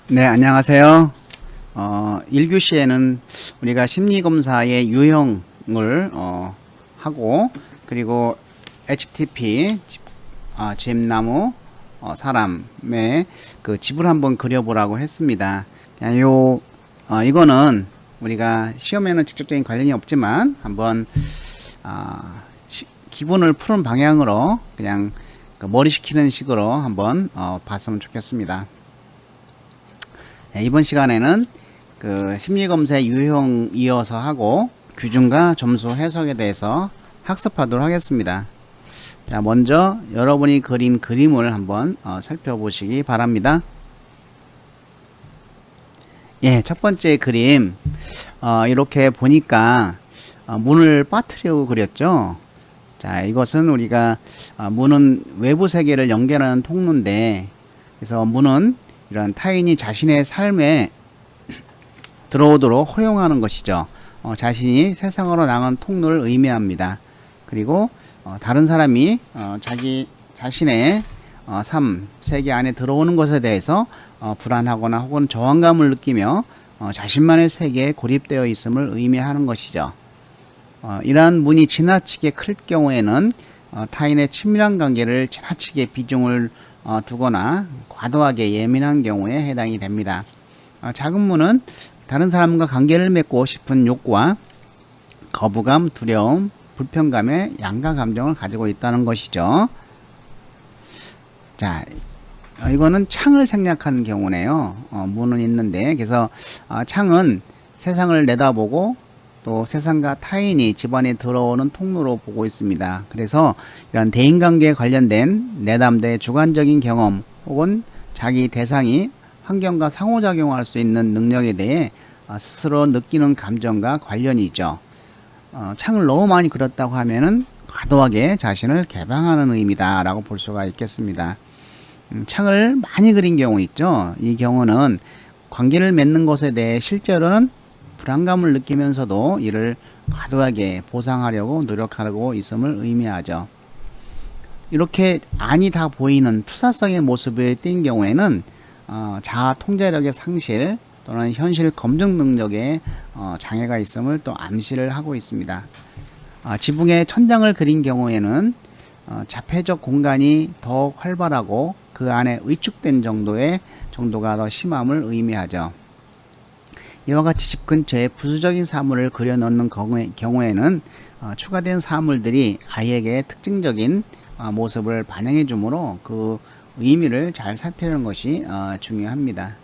네, 안녕하세요. 1교시에는 우리가 심리검사의 유형을 하고, 그리고 HTP, 집나무, 사람의 그 집을 한번 그려보라고 했습니다. 이거는 우리가 시험에는 직접적인 관련이 없지만, 한번, 기분을 푸는 방향으로 그냥 그 머리 식히는 식으로 한번 봤으면 좋겠습니다. 네, 이번 시간에는 그 심리검사의 유형 이어서 하고 규준과 점수 해석에 대해서 학습하도록 하겠습니다. 자, 먼저 여러분이 그린 그림을 한번 살펴보시기 바랍니다. 예, 첫 번째 그림 이렇게 보니까 문을 빠뜨리고 그렸죠. 자, 이것은 우리가 문은 외부 세계를 연결하는 통로인데, 그래서 문은 이런 타인이 자신의 삶에 들어오도록 허용하는 것이죠. 자신이 세상으로 나간 통로를 의미합니다. 그리고 다른 사람이 자기 자신의 삶, 세계 안에 들어오는 것에 대해서 불안하거나 혹은 저항감을 느끼며 자신만의 세계에 고립되어 있음을 의미하는 것이죠. 이러한 문이 지나치게 클 경우에는 타인의 친밀한 관계를 지나치게 비중을 두거나 과도하게 예민한 경우에 해당이 됩니다. 작은 문은 다른 사람과 관계를 맺고 싶은 욕구와 거부감, 두려움, 불편감의 양가 감정을 가지고 있다는 것이죠. 자, 이거는 창을 생략한 경우네요. 문은 있는데, 그래서 창은 세상을 내다보고 또 세상과 타인이 집안에 들어오는 통로로 보고 있습니다. 그래서 이런 대인관계에 관련된 내담대 주관적인 경험 혹은 자기 대상이 환경과 상호작용할 수 있는 능력에 대해 스스로 느끼는 감정과 관련이 있죠. 창을 너무 많이 그렸다고 하면은 과도하게 자신을 개방하는 의미다 라고 볼 수가 있겠습니다. 창을 많이 그린 경우 있죠. 이 경우는 관계를 맺는 것에 대해 실제로는 불안감을 느끼면서도 이를 과도하게 보상하려고 노력하고 있음을 의미하죠. 이렇게 안이 다 보이는 투사성의 모습을 띈 경우에는 자아 통제력의 상실 또는 현실 검증 능력에 장애가 있음을 또 암시를 하고 있습니다. 지붕에 천장을 그린 경우에는 자폐적 공간이 더 활발하고 그 안에 의축된 정도가 더 심함을 의미하죠. 이와 같이 집 근처에 부수적인 사물을 그려 넣는 경우에는 추가된 사물들이 아이에게 특징적인 모습을 반영해 주므로 그 의미를 잘 살피는 것이 중요합니다.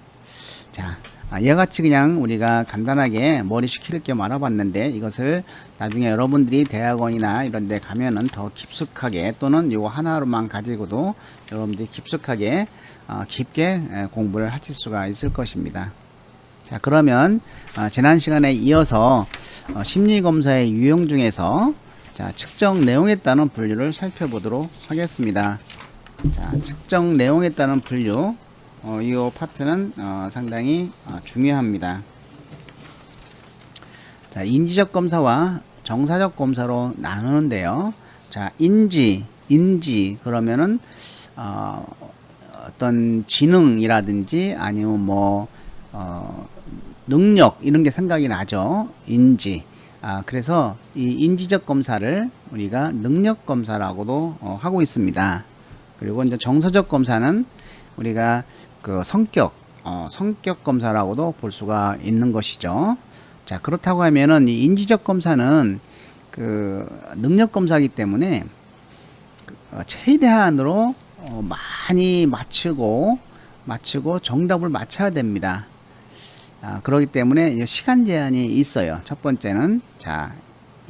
자, 이와 같이 그냥 우리가 간단하게 머리 식힐 겸 알아봤는데, 이것을 나중에 여러분들이 대학원이나 이런 데 가면은 더 깊숙하게, 또는 이거 하나로만 가지고도 여러분들이 깊숙하게 깊게 공부를 하실 수가 있을 것입니다. 자, 그러면 지난 시간에 이어서 심리검사의 유형 중에서 자, 측정 내용에 따른 분류를 살펴보도록 하겠습니다. 자, 측정 내용에 따른 분류, 이 파트는 상당히 중요합니다. 자, 인지적 검사와 정사적 검사로 나누는데요. 자, 인지 그러면은 어떤 지능이라든지 아니면 뭐 능력 이런 게 생각이 나죠. 인지. 그래서 이 인지적 검사를 우리가 능력 검사라고도 하고 있습니다. 그리고 이제 정서적 검사는 우리가 그 성격 검사라고도 볼 수가 있는 것이죠. 자, 그렇다고 하면은 이 인지적 검사는 그 능력 검사이기 때문에 최대한으로 많이 맞추고 정답을 맞춰야 됩니다. 그렇기 때문에 시간 제한이 있어요. 첫 번째는, 자,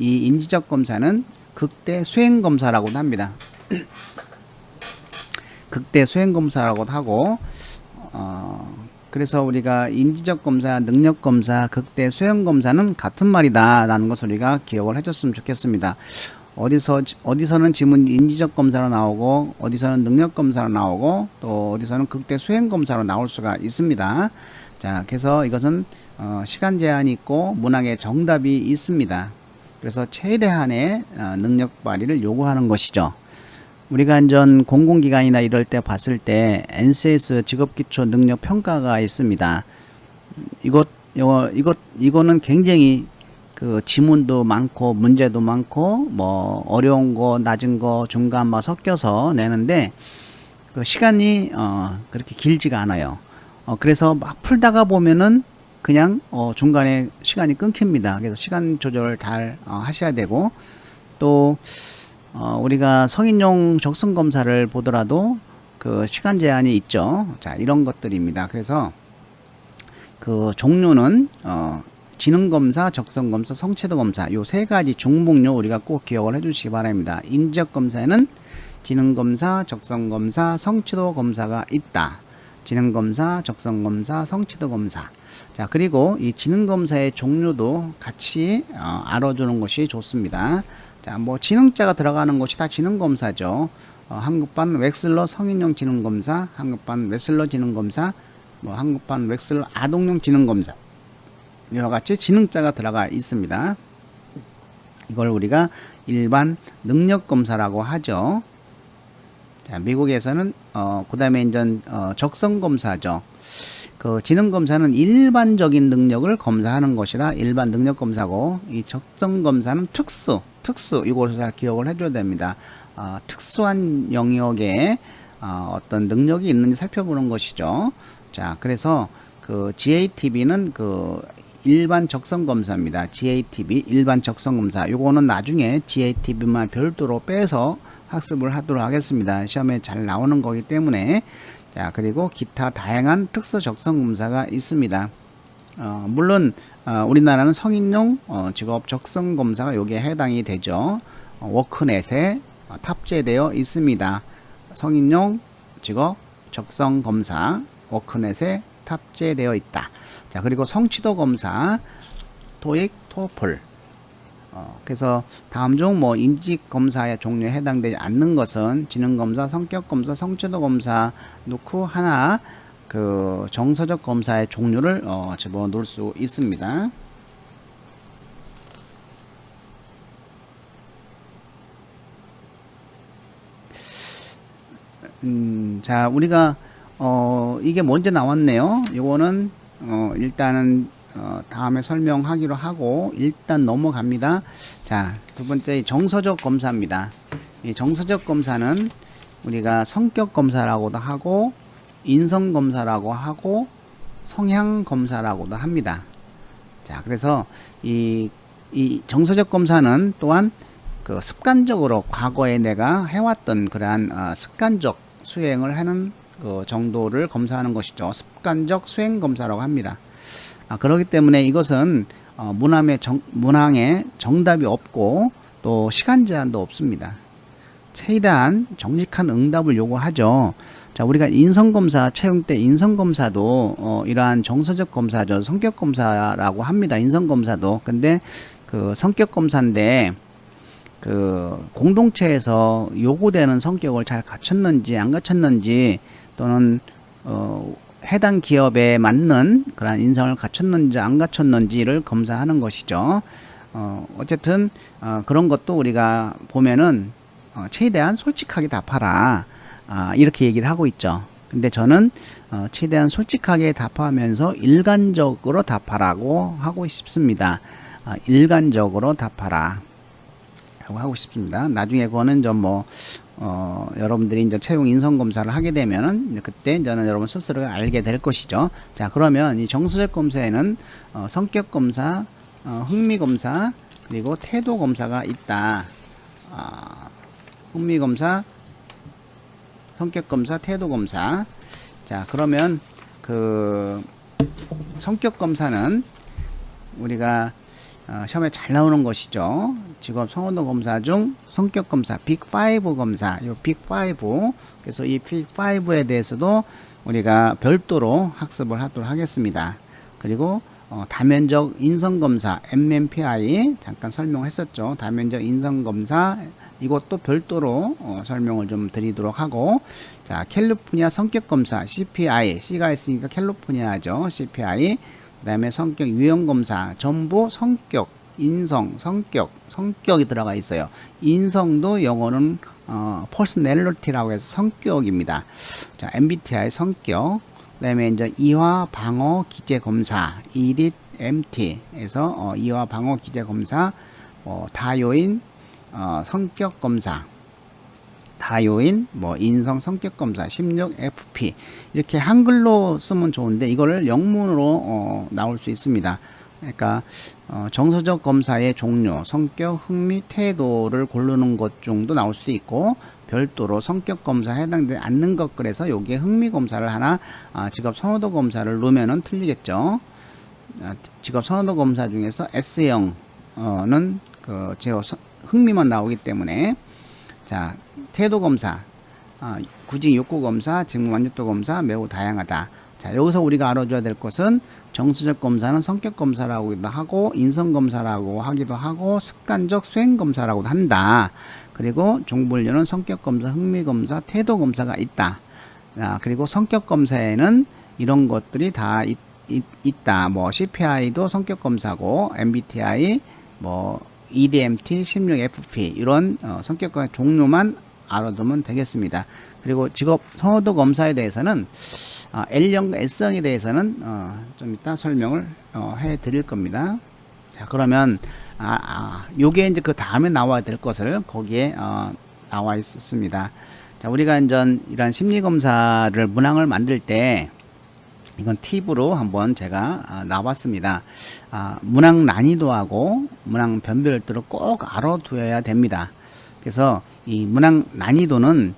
이 인지적 검사는 극대 수행 검사라고도 합니다. 극대 수행 검사라고도 하고, 그래서 우리가 인지적 검사, 능력 검사, 극대 수행 검사는 같은 말이다 라는 것을 우리가 기억을 해줬으면 좋겠습니다. 어디서는 지문 인지적 검사로 나오고, 어디서는 능력 검사로 나오고, 또 어디서는 극대 수행 검사로 나올 수가 있습니다. 자, 그래서 이것은 시간 제한이 있고 문항에 정답이 있습니다. 그래서 최대한의 능력 발휘를 요구하는 것이죠. 우리가 안전 공공기관이나 이럴 때 봤을 때 NCS 직업기초 능력 평가가 있습니다. 이거는 굉장히 그 지문도 많고 문제도 많고 뭐 어려운 거 낮은 거 중간 막 섞여서 내는데 그 시간이 그렇게 길지가 않아요. 그래서 막 풀다가 보면은 그냥 중간에 시간이 끊깁니다. 그래서 시간 조절을 잘 하셔야 되고 또 우리가 성인용 적성 검사를 보더라도 그 시간 제한이 있죠. 자, 이런 것들입니다. 그래서 그 종류는 지능검사, 적성검사, 성취도검사 요 세 가지 중복류 우리가 꼭 기억을 해 주시기 바랍니다. 인지적검사에는 지능검사, 적성검사, 성취도검사가 있다. 지능검사, 적성검사, 성취도검사. 자, 그리고 이 지능검사의 종류도 같이 알아주는 것이 좋습니다. 자, 뭐 지능자가 들어가는 것이 다 지능검사죠. 한국판 웩슬러 성인용 지능검사, 한국판 웩슬러 지능검사, 뭐 한국판 웩슬러 아동용 지능검사 이와 같이 지능자가 들어가 있습니다. 이걸 우리가 일반 능력검사라고 하죠. 자, 미국에서는 그 다음에 이제 적성검사죠. 그 지능검사는 일반적인 능력을 검사하는 것이라 일반 능력검사고, 이 적성검사는 특수 이것을 잘 기억을 해줘야 됩니다. 특수한 영역에 어떤 능력이 있는지 살펴보는 것이죠. 자, 그래서 그 GATB는 그 일반 적성 검사입니다. GATB 일반 적성 검사. 요거는 나중에 GATB만 별도로 빼서 학습을 하도록 하겠습니다. 시험에 잘 나오는 거기 때문에. 자, 그리고 기타 다양한 특수 적성 검사가 있습니다. 물론 우리나라는 성인용 직업 적성 검사가 여기에 해당이 되죠. 워크넷에 탑재되어 있습니다. 성인용 직업 적성 검사 워크넷에 탑재되어 있다. 자, 그리고 성취도 검사 토익, 토플. 그래서 다음 중 뭐 인직 검사의 종류에 해당되지 않는 것은 지능 검사, 성격 검사, 성취도 검사 놓고 하나 그 정서적 검사의 종류를 집어넣을 수 있습니다. 자, 우리가 이게 먼저 나왔네요. 이거는 일단은 다음에 설명하기로 하고 일단 넘어갑니다. 자, 두 번째 정서적 검사입니다. 이 정서적 검사는 우리가 성격 검사라고도 하고 인성 검사라고 하고 성향 검사라고도 합니다. 자, 그래서 이 정서적 검사는 또한 그 습관적으로 과거에 내가 해왔던 그러한 습관적 수행을 하는 그 정도를 검사하는 것이죠. 습관적 수행 검사라고 합니다. 그렇기 때문에 이것은 문항에 정답이 없고 또 시간 제한도 없습니다. 최대한 정직한 응답을 요구하죠. 자, 우리가 인성검사 채용 때 인성검사도 이러한 정서적 검사죠. 성격검사라고 합니다. 인성검사도. 근데 그 성격검사인데 그 공동체에서 요구되는 성격을 잘 갖췄는지 안 갖췄는지 또는 해당 기업에 맞는 그런 인성을 갖췄는지 안 갖췄는지를 검사하는 것이죠. 어쨌든 그런 것도 우리가 보면은 최대한 솔직하게 답하라, 이렇게 얘기를 하고 있죠. 근데 저는 최대한 솔직하게 답하면서 일관적으로 답하라고 하고 싶습니다. 일관적으로 답하라 라고 하고 싶습니다. 나중에 그거는 좀 여러분들이 이제 채용 인성 검사를 하게 되면은 그때 저는 여러분 스스로 알게 될 것이죠. 자, 그러면 이 정서적 검사에는 성격 검사, 흥미 검사, 그리고 태도 검사가 있다. 흥미 검사, 성격 검사, 태도 검사. 자, 그러면 그 성격 검사는 우리가 시험에 잘 나오는 것이죠. 직업 성원도 검사 중 성격 검사, 빅5 검사, 요 빅5. 그래서 이 빅5에 대해서도 우리가 별도로 학습을 하도록 하겠습니다. 그리고 다면적 인성 검사, MMPI 잠깐 설명했었죠. 다면적 인성 검사 이것도 별도로 설명을 좀 드리도록 하고, 자, 캘리포니아 성격 검사, CPI, C가 있으니까 캘리포니아죠. CPI. 그 다음에 성격 유형 검사, 전부 성격 인성, 성격이 들어가 있어요. 인성도 영어는 personality라고 해서 성격입니다. 자, MBTI 성격. 그다음에 이제 이화 방어 기재 검사, EDIT MT에서 이화 방어 기재 검사, 다요인 성격 검사, 다요인 인성 성격 검사 16FP 이렇게 한글로 쓰면 좋은데 이거를 영문으로 나올 수 있습니다. 그러니까 정서적 검사의 종류, 성격, 흥미, 태도를 고르는 것 중도 나올 수도 있고 별도로 성격 검사에 해당되지 않는 것, 그래서 여기에 흥미 검사를 하나 직업 선호도 검사를 넣으면은 틀리겠죠. 직업 선호도 검사 중에서 S형은 그 직업 흥미만 나오기 때문에, 자, 태도 검사, 구직 욕구 검사, 직무 만족도 검사 매우 다양하다. 자, 여기서 우리가 알아줘야 될 것은 정서적 검사는 성격 검사라고도 하고 인성 검사라고 하기도 하고 습관적 수행 검사라고도 한다. 그리고 종분류는 성격 검사, 흥미 검사, 태도 검사가 있다. 그리고 성격 검사에는 이런 것들이 다 있다. CPI도 성격 검사고 MBTI, EDMT, 16FP 이런 성격 검사 종류만 알아두면 되겠습니다. 그리고 직업 선호도 검사에 대해서는 L형과 S형에 대해서는 좀 이따 설명을 해 드릴 겁니다. 자, 그러면 요게 이제 그 다음에 나와야 될 것을 거기에 나와 있습니다. 자, 우리가 이제 이런 심리 검사를 문항을 만들 때 이건 팁으로 한번 제가 나왔습니다. 문항 난이도하고 문항 변별도를 꼭 알아두어야 됩니다. 그래서 이 문항 난이도는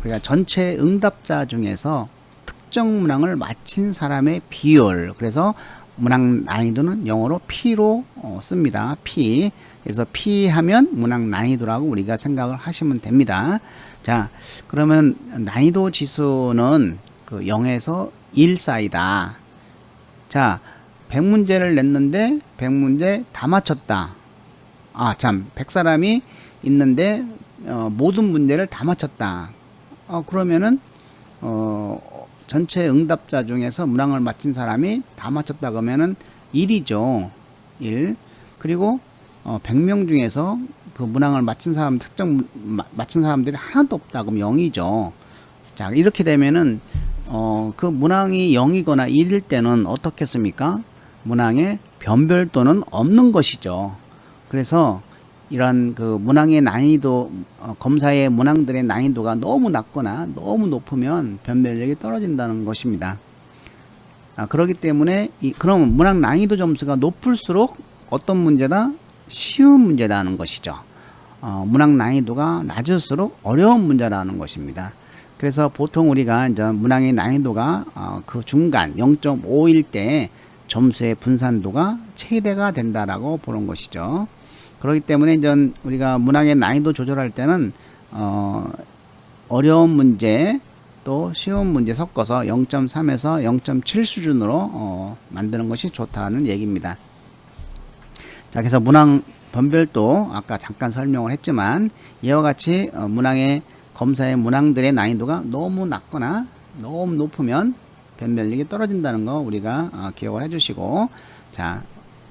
우리가 전체 응답자 중에서 특정 문항을 마친 사람의 비율, 그래서 문항 난이도는 영어로 P로 씁니다. P. 그래서 P 하면 문항 난이도라고 우리가 생각을 하시면 됩니다. 자, 그러면 난이도 지수는 그 0에서 1 사이다. 자, 100문제를 냈는데 100문제 다 맞췄다. 100사람이 있는데 모든 문제를 다 맞췄다. 그러면은 전체 응답자 중에서 문항을 맞힌 사람이 다 맞췄다 그러면은 1이죠. 1. 그리고 100명 중에서 그 문항을 맞힌 사람 맞힌 사람들이 하나도 없다 그럼 0이죠. 자, 이렇게 되면은 그 문항이 0이거나 1일 때는 어떻겠습니까? 문항의 변별도는 없는 것이죠. 그래서 이런 그 문항의 난이도, 검사의 문항들의 난이도가 너무 낮거나 너무 높으면 변별력이 떨어진다는 것입니다. 그렇기 때문에 그럼 문항 난이도 점수가 높을수록 어떤 문제다? 쉬운 문제라는 것이죠. 문항 난이도가 낮을수록 어려운 문제라는 것입니다. 그래서 보통 우리가 이제 문항의 난이도가 그 중간 0.5일 때 점수의 분산도가 최대가 된다라고 보는 것이죠. 그렇기 때문에 이제 우리가 문항의 난이도 조절할 때는 어려운 문제 또 쉬운 문제 섞어서 0.3에서 0.7 수준으로 만드는 것이 좋다는 얘기입니다. 자, 그래서 문항 변별도 아까 잠깐 설명을 했지만 이와 같이 문항의 검사의 문항들의 난이도가 너무 낮거나 너무 높으면 변별력이 떨어진다는 거 우리가 기억을 해주시고, 자,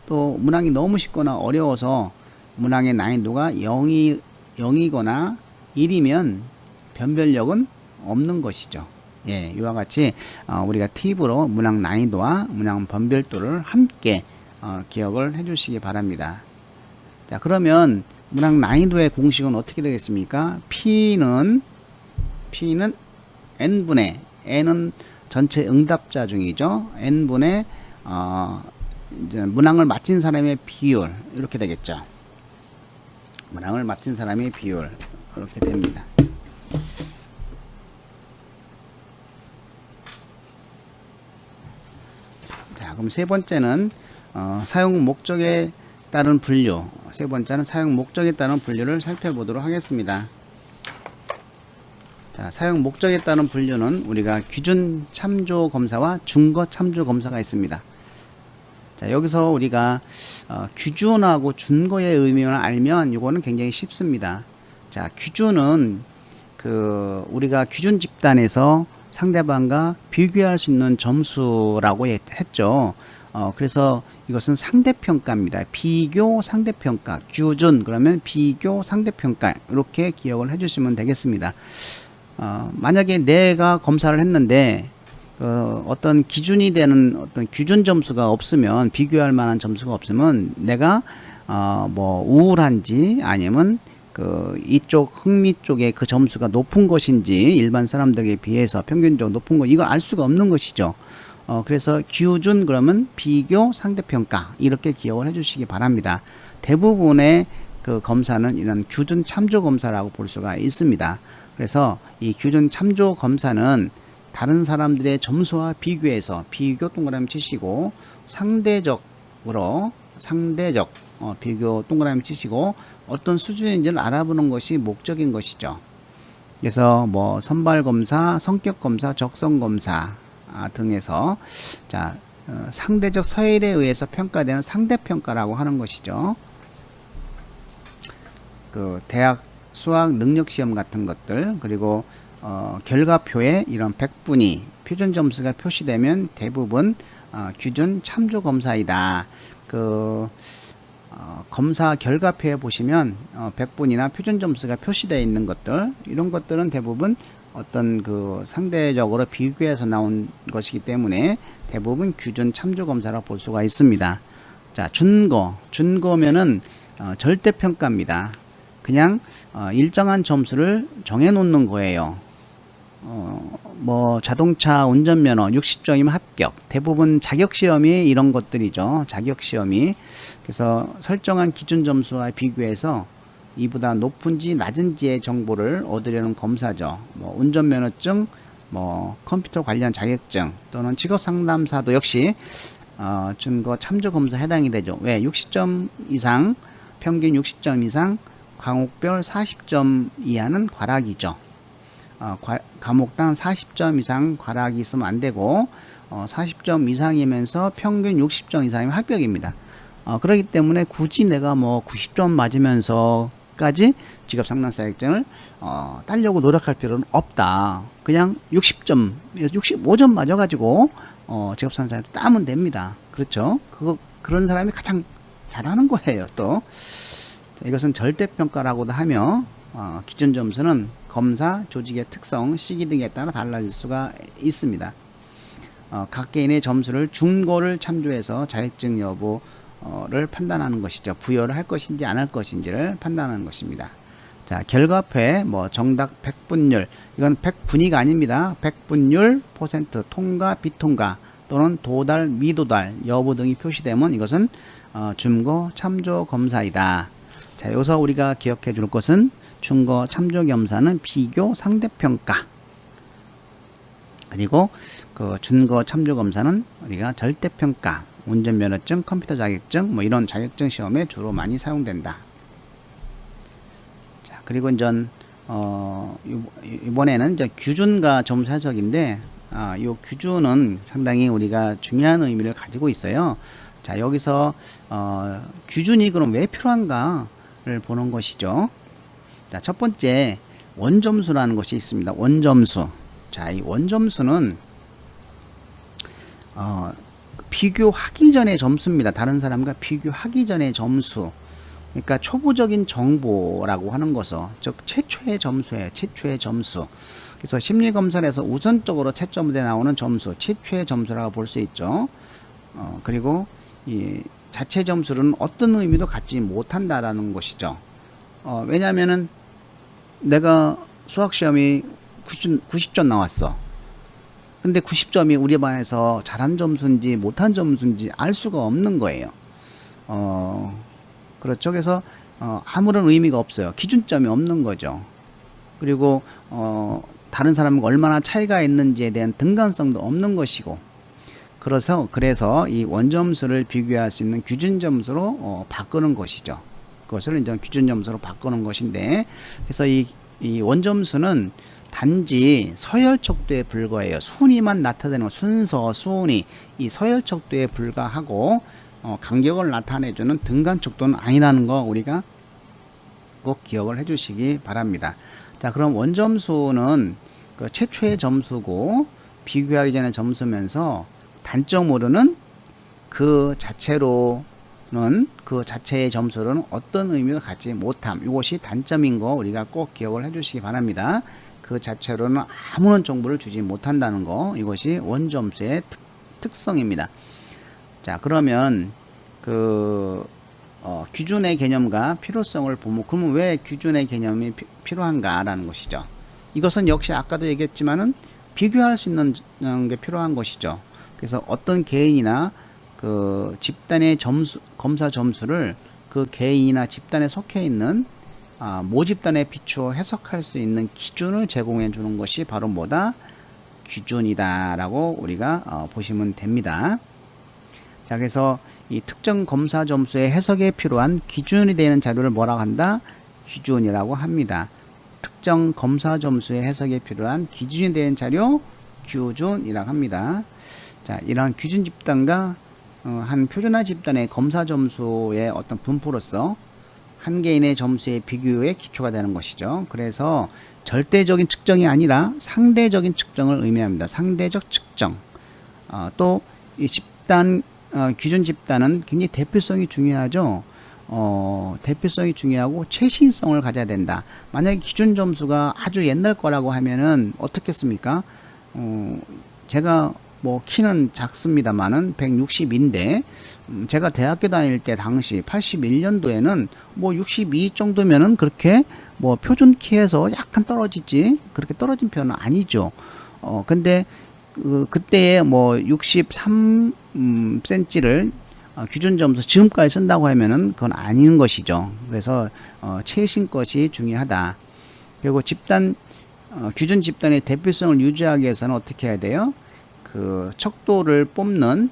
또 문항이 너무 쉽거나 어려워서 문항의 난이도가 0이거나 1이면 변별력은 없는 것이죠. 예, 이와 같이 우리가 팁으로 문항 난이도와 문항 변별도를 함께 기억을 해 주시기 바랍니다. 자, 그러면 문항 난이도의 공식은 어떻게 되겠습니까? P는 N분의, N은 전체 응답자 중이죠. N분의 이제 문항을 마친 사람의 비율, 이렇게 되겠죠. 문항을 마친 사람의 비율, 이렇게 됩니다. 자, 그럼 세 번째는 사용 목적에 따른 분류, 세 번째는 사용 목적에 따른 분류를 살펴보도록 하겠습니다. 자, 사용 목적에 따른 분류는 우리가 기준 참조 검사와 증거 참조 검사가 있습니다. 자, 여기서 우리가 기준하고 준거의 의미를 알면 이거는 굉장히 쉽습니다. 자, 기준은 우리가 기준 집단에서 상대방과 비교할 수 있는 점수라고 했죠. 그래서 이것은 상대평가입니다. 비교 상대평가. 규준 그러면 비교 상대평가. 이렇게 기억을 해주시면 되겠습니다. 만약에 내가 검사를 했는데 어떤 기준이 되는 어떤 규준 점수가 없으면, 비교할 만한 점수가 없으면 내가 뭐 우울한지 아니면 이쪽 흥미 쪽에 그 점수가 높은 것인지, 일반 사람들에 비해서 평균적으로 높은 거, 이걸 알 수가 없는 것이죠. 그래서 기준 그러면 비교 상대평가, 이렇게 기억을 해 주시기 바랍니다. 대부분의 그 검사는 이런 기준 참조 검사라고 볼 수가 있습니다. 그래서 이 기준 참조 검사는 다른 사람들의 점수와 비교해서, 비교 동그라미 치시고 상대적으로, 비교 동그라미 치시고 어떤 수준인지를 알아보는 것이 목적인 것이죠. 그래서 뭐 선발검사, 성격검사, 적성검사 등에서 상대적 서열에 의해서 평가되는 상대평가라고 하는 것이죠. 그 대학 수학 능력시험 같은 것들, 그리고 결과표에 이런 백분위 표준 점수가 표시되면 대부분 기준 참조 검사이다. 검사 결과표에 보시면 백분위나 표준 점수가 표시되어 있는 것들, 이런 것들은 대부분 어떤 상대적으로 비교해서 나온 것이기 때문에 대부분 기준 참조 검사라고 볼 수가 있습니다. 자, 준거면은 절대평가입니다. 그냥 일정한 점수를 정해 놓는 거예요. 뭐 자동차 운전면허 60점이면 합격. 대부분 자격시험이 이런 것들이죠. 자격시험이. 그래서 설정한 기준 점수와 비교해서 이보다 높은지 낮은지의 정보를 얻으려는 검사죠. 뭐 운전면허증, 뭐 컴퓨터 관련 자격증, 또는 직업상담사도 역시 준거 참조 검사 해당이 되죠. 왜? 60점 이상, 평균 60점 이상, 과목별 40점 이하는 과락이죠. 과목당 40점 이상 과락이 있으면 안 되고 40점 이상이면서 평균 60점 이상이면 합격입니다. 그렇기 때문에 굳이 내가 뭐 90점 맞으면서까지 직업상담사 자격증을 따려고 노력할 필요는 없다. 그냥 60점, 65점 맞아가지고 직업상담사 자격증 따면 됩니다. 그렇죠? 그런 사람이 가장 잘하는 거예요. 또 이것은 절대평가라고도 하며 기준 점수는 검사, 조직의 특성, 시기 등에 따라 달라질 수가 있습니다. 각 개인의 점수를 준거를 참조해서 자격증 여부를 판단하는 것이죠. 부여를 할 것인지 안 할 것인지를 판단하는 것입니다. 자, 결과표에 뭐 정답 100분율, 이건 100분위가 아닙니다. 100분율, %, 통과, 비통과, 또는 도달, 미도달 여부 등이 표시되면 이것은 준거 참조 검사이다. 자, 여기서 우리가 기억해 줄 것은 준거 참조 검사는 비교 상대평가, 그리고 준거 참조 검사는 우리가 절대평가, 운전면허증, 컴퓨터 자격증, 뭐 이런 자격증 시험에 주로 많이 사용된다. 자, 그리고 이번에는 이제 규준과 점수 해석인데, 이 규준은 상당히 우리가 중요한 의미를 가지고 있어요. 자, 여기서 규준이 그럼 왜 필요한가를 보는 것이죠. 자, 첫 번째 원점수라는 것이 있습니다. 원점수. 자, 이 원점수는 비교하기 전의 점수입니다. 다른 사람과 비교하기 전의 점수. 그러니까 초보적인 정보라고 하는 것은, 즉 최초의 점수예요. 최초의 점수. 그래서 심리검사에서 우선적으로 채점에 나오는 점수, 최초의 점수라고 볼 수 있죠. 그리고 이 자체 점수는 어떤 의미도 갖지 못한다라는 것이죠. 왜냐하면은 내가 수학시험이 90점 나왔어. 근데 90점이 우리 반에서 잘한 점수인지 못한 점수인지 알 수가 없는 거예요. 그렇죠. 그래서 아무런 의미가 없어요. 기준점이 없는 거죠. 그리고 다른 사람과 얼마나 차이가 있는지에 대한 등간성도 없는 것이고, 그래서 이 원점수를 비교할 수 있는 기준점수로 바꾸는 것이죠. 그것을 이제 기준점수로 바꾸는 것인데, 그래서 이 원점수는 단지 서열 척도에 불과해요. 순위만 나타내는 순서, 순위, 이 서열 척도에 불과하고 간격을 나타내주는 등간 척도는 아니라는 거 우리가 꼭 기억을 해주시기 바랍니다. 자, 그럼 원점수는 최초의 점수고 비교하기 전에 점수면서 단점으로는 그 자체로는 그 자체의 점수는 어떤 의미도 갖지 못함. 이것이 단점인 거 우리가 꼭 기억을 해 주시기 바랍니다. 그 자체로는 아무런 정보를 주지 못한다는 거, 이것이 원점수의 특성입니다. 자, 그러면 규준의 개념과 필요성을 보면, 그러면 왜 규준의 개념이 필요한가라는 것이죠. 이것은 역시 아까도 얘기했지만은 비교할 수 있는 게 필요한 것이죠. 그래서 어떤 개인이나 그 집단의 검사 점수를 그 개인이나 집단에 속해 있는 모집단에 비추어 해석할 수 있는 기준을 제공해 주는 것이 바로 뭐다? 기준이다 라고 우리가 보시면 됩니다. 자, 그래서 이 특정 검사 점수의 해석에 필요한 기준이 되는 자료를 뭐라고 한다? 기준이라고 합니다. 특정 검사 점수의 해석에 필요한 기준이 되는 자료, 기준이라고 합니다. 자, 이러한 기준 집단과 한 표준화 집단의 검사 점수의 어떤 분포로서 한 개인의 점수의 비교의 기초가 되는 것이죠. 그래서 절대적인 측정이 아니라 상대적인 측정을 의미합니다. 상대적 측정. 또 이 집단 기준 집단은 굉장히 대표성이 중요하죠. 대표성이 중요하고 최신성을 가져야 된다. 만약에 기준 점수가 아주 옛날 거라고 하면은 어떻겠습니까? 제가 뭐 키는 작습니다만은 160인데 제가 대학교 다닐 때 당시 81년도에는 뭐 62 정도면은 그렇게 뭐 표준 키에서 약간 떨어지지 그렇게 떨어진 편은 아니죠. 근데 그때에 뭐 63cm를 기준 점수 지금까지 쓴다고 하면은 그건 아닌 것이죠. 그래서 최신 것이 중요하다. 그리고 기준 집단의 대표성을 유지하기 위해서는 어떻게 해야 돼요? 그 척도를 뽑는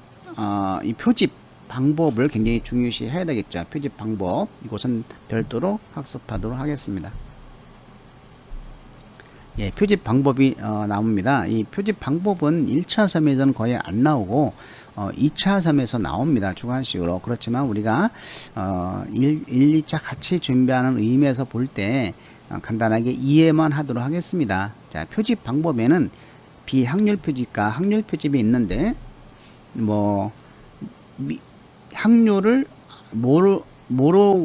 이 표집 방법을 굉장히 중요시 해야 되겠죠. 표집 방법, 이것은 별도로 학습하도록 하겠습니다. 예, 표집 방법이 나옵니다. 이 표집 방법은 1차 섬에서는 거의 안 나오고 2차 섬에서 나옵니다. 주관식으로. 그렇지만 우리가 1, 2차 같이 준비하는 의미에서 볼 때 간단하게 이해만 하도록 하겠습니다. 자, 표집 방법에는 비확률 표집과 확률 표집이 있는데 뭐 확률을 모로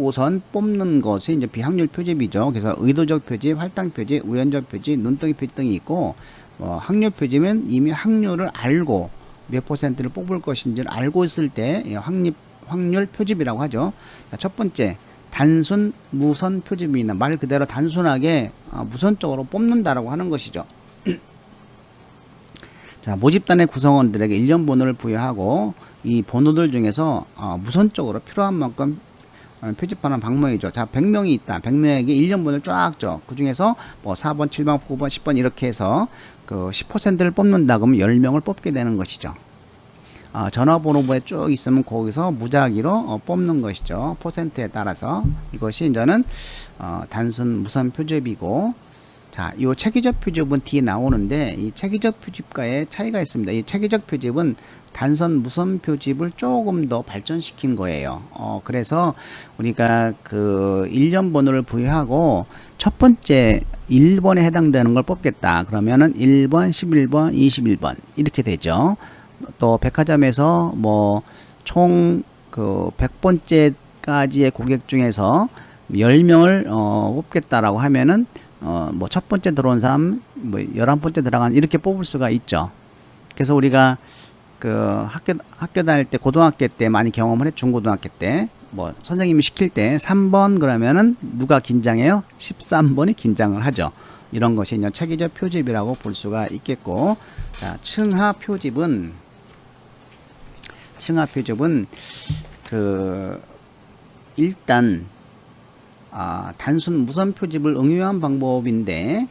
우선 뽑는 것이 이제 비확률 표집이죠. 그래서 의도적 표집, 할당 표집, 우연적 표집, 눈덩이 표집 등이 있고, 확률 표집은 이미 확률을 알고 몇 퍼센트를 뽑을 것인지를 알고 있을 때 확률 표집이라고 하죠. 자, 첫 번째, 단순 무선 표집이나 말 그대로 단순하게 무선적으로 뽑는다라고 하는 것이죠. 자, 모집단의 구성원들에게 일련 번호를 부여하고 이 번호들 중에서 무선적으로 필요한 만큼 표집하는 방법이죠. 자, 100명이 있다. 100명에게 1년 번호를 쫙 줘. 그 중에서 뭐 4번, 7번, 9번, 10번 이렇게 해서 그 10%를 뽑는다 그러면 10명을 뽑게 되는 것이죠. 전화번호부에 쭉 있으면 거기서 무작위로 뽑는 것이죠. 퍼센트에 따라서. 이것이 이제는 단순 무선 표집이고, 자, 이 체계적 표집은 뒤에 나오는데 이 체계적 표집과의 차이가 있습니다. 이 체계적 표집은 단선 무선 표집을 조금 더 발전시킨 거예요. 그래서 우리가 그 1년 번호를 부여하고 첫 번째 1번에 해당되는 걸 뽑겠다. 그러면은 1번, 11번, 21번 이렇게 되죠. 또 백화점에서 뭐 총 그 100번째까지의 고객 중에서 10명을 뽑겠다라고 하면은 뭐 첫 번째 들어온 사람, 뭐 11번째 들어간 이렇게 뽑을 수가 있죠. 그래서 우리가 그 학교 다닐 때 고등학교 때 많이 경험을 해. 중고등학교 때 뭐 선생님이 시킬 때 3번 그러면은 누가 긴장해요? 13번이 긴장을 하죠. 이런 것이 이제 체계적 표집이라고 볼 수가 있겠고, 자, 층하 표집은 그 일단 단순 무선 표집을 응용한 방법인데,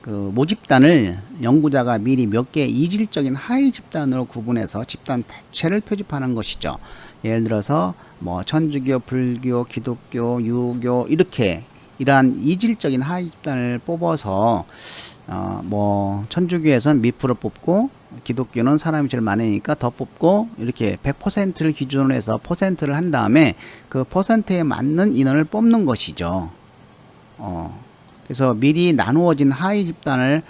그 모집단을 연구자가 미리 몇 개의 이질적인 하위 집단으로 구분해서 집단 자체를 표집하는 것이죠. 예를 들어서 뭐 천주교, 불교, 기독교, 유교 이렇게 이러한 이질적인 하위 집단을 뽑아서 뭐 천주교에서는 몇 프로 뽑고 기독교는 사람이 제일 많으니까 더 뽑고 이렇게 100%를 기준으로 해서 퍼센트를 한 다음에 그 퍼센트에 맞는 인원을 뽑는 것이죠. 그래서 미리 나누어진 하위 집단의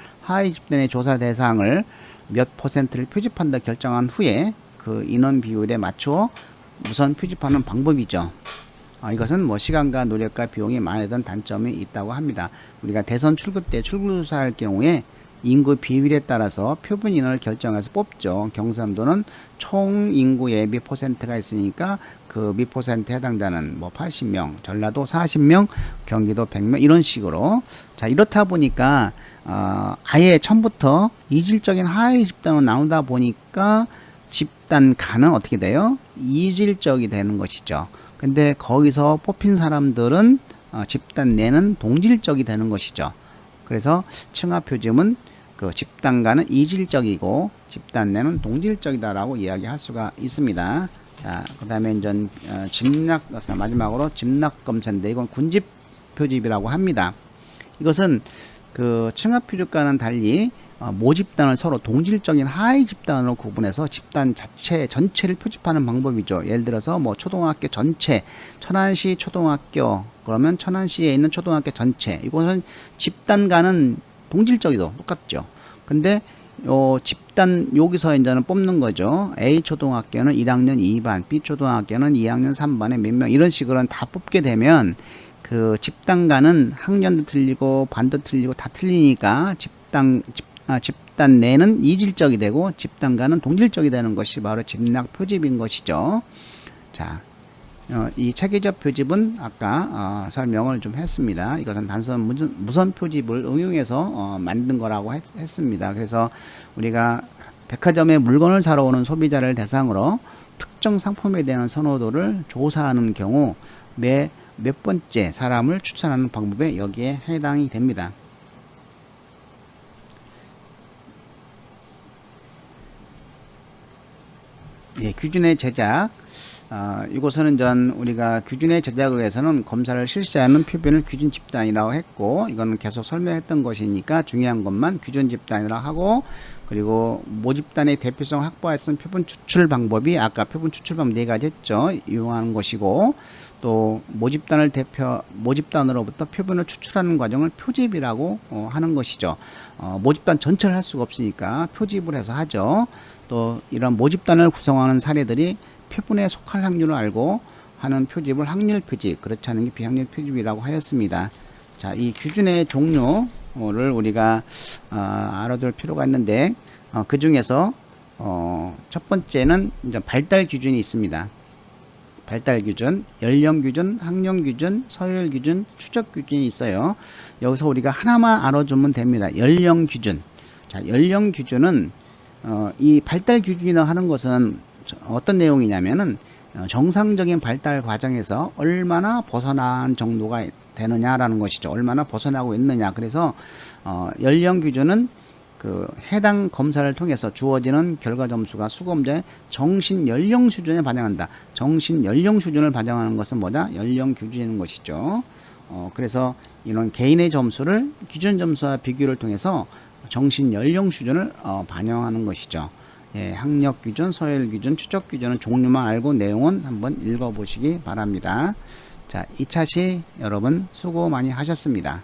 조사 대상을 몇 퍼센트를 표집한다 결정한 후에 그 인원 비율에 맞추어 우선 표집하는 방법이죠. 이것은 뭐 시간과 노력과 비용이 많이 든 단점이 있다고 합니다. 우리가 대선 출구 때 출구조사할 경우에 인구 비율에 따라서 표본 인원을 결정해서 뽑죠. 경상도는 총 인구의 몇 퍼센트가 있으니까 그 몇 퍼센트 해당자는 뭐 80명, 전라도 40명, 경기도 100명 이런 식으로. 자, 이렇다 보니까 아예 처음부터 이질적인 하위 집단으로 나누다 보니까 집단 간은 어떻게 돼요? 이질적이 되는 것이죠. 근데 거기서 뽑힌 사람들은 집단 내는 동질적이 되는 것이죠. 그래서 층화 표즘은 그 집단 간은 이질적이고 집단 내는 동질적이다라고 이야기할 수가 있습니다. 자, 그 다음에 이제 집락, 마지막으로 집락 검사인데 이건 군집 표집이라고 합니다. 이것은 그 층화 표집과는 달리 모집단을 서로 동질적인 하위 집단으로 구분해서 집단 자체 전체를 표집하는 방법이죠. 예를 들어서 뭐 초등학교 전체, 천안시 초등학교 그러면 천안시에 있는 초등학교 전체, 이것은 집단과는 동질적이도 똑같죠. 근데 집단 여기서 이제는 뽑는 거죠. A 초등학교는 1학년 2반, B 초등학교는 2학년 3반에 몇 명 이런 식으로 다 뽑게 되면 그 집단과는 학년도 틀리고 반도 틀리고 다 틀리니까 집단 내는 이질적이 되고 집단과는 동질적이 되는 것이 바로 집락 표집인 것이죠. 자, 이 체계적 표집은 아까 설명을 좀 했습니다. 이것은 단순 무선 표집을 응용해서 만든 거라고 했습니다. 그래서 우리가 백화점에 물건을 사러 오는 소비자를 대상으로 특정 상품에 대한 선호도를 조사하는 경우 몇 번째 사람을 추천하는 방법에 여기에 해당이 됩니다. 예, 규준의 제작. 이곳은 우리가 규준의 제작을 위해서는 검사를 실시하는 표본을 규준 집단이라고 했고, 이거는 계속 설명했던 것이니까 중요한 것만 규준 집단이라고 하고, 그리고 모집단의 대표성 확보할 수 있는 표본 추출 방법이 아까 표본 추출 방법 4가지 했죠. 이용하는 것이고, 또 모집단으로부터 표본을 추출하는 과정을 표집이라고 하는 것이죠. 모집단 전체를 할 수가 없으니까 표집을 해서 하죠. 또 이런 모집단을 구성하는 사례들이 표본에 속할 확률을 알고 하는 표집을 확률 표집, 그렇지 않은 게 비확률 표집이라고 하였습니다. 자, 이 규준의 종류를 우리가 알아둘 필요가 있는데 그 중에서 첫 번째는 이제 발달 기준이 있습니다. 발달 기준, 연령 기준, 학령 기준, 서열 기준, 추적 기준이 있어요. 여기서 우리가 하나만 알아주면 됩니다. 연령 기준. 자, 연령 기준은 이 발달 기준이라고 하는 것은 어떤 내용이냐면은 정상적인 발달 과정에서 얼마나 벗어난 정도가 되느냐라는 것이죠. 얼마나 벗어나고 있느냐. 그래서 연령 기준은 그 해당 검사를 통해서 주어지는 결과 점수가 수검자의 정신 연령 수준에 반영한다. 정신 연령 수준을 반영하는 것은 뭐다? 연령 기준인 것이죠. 그래서 이런 개인의 점수를 기준 점수와 비교를 통해서 정신 연령 수준을 반영하는 것이죠. 예, 학력 기준, 서열 기준, 추적 기준은 종류만 알고 내용은 한번 읽어보시기 바랍니다. 자, 2차 시 여러분 수고 많이 하셨습니다.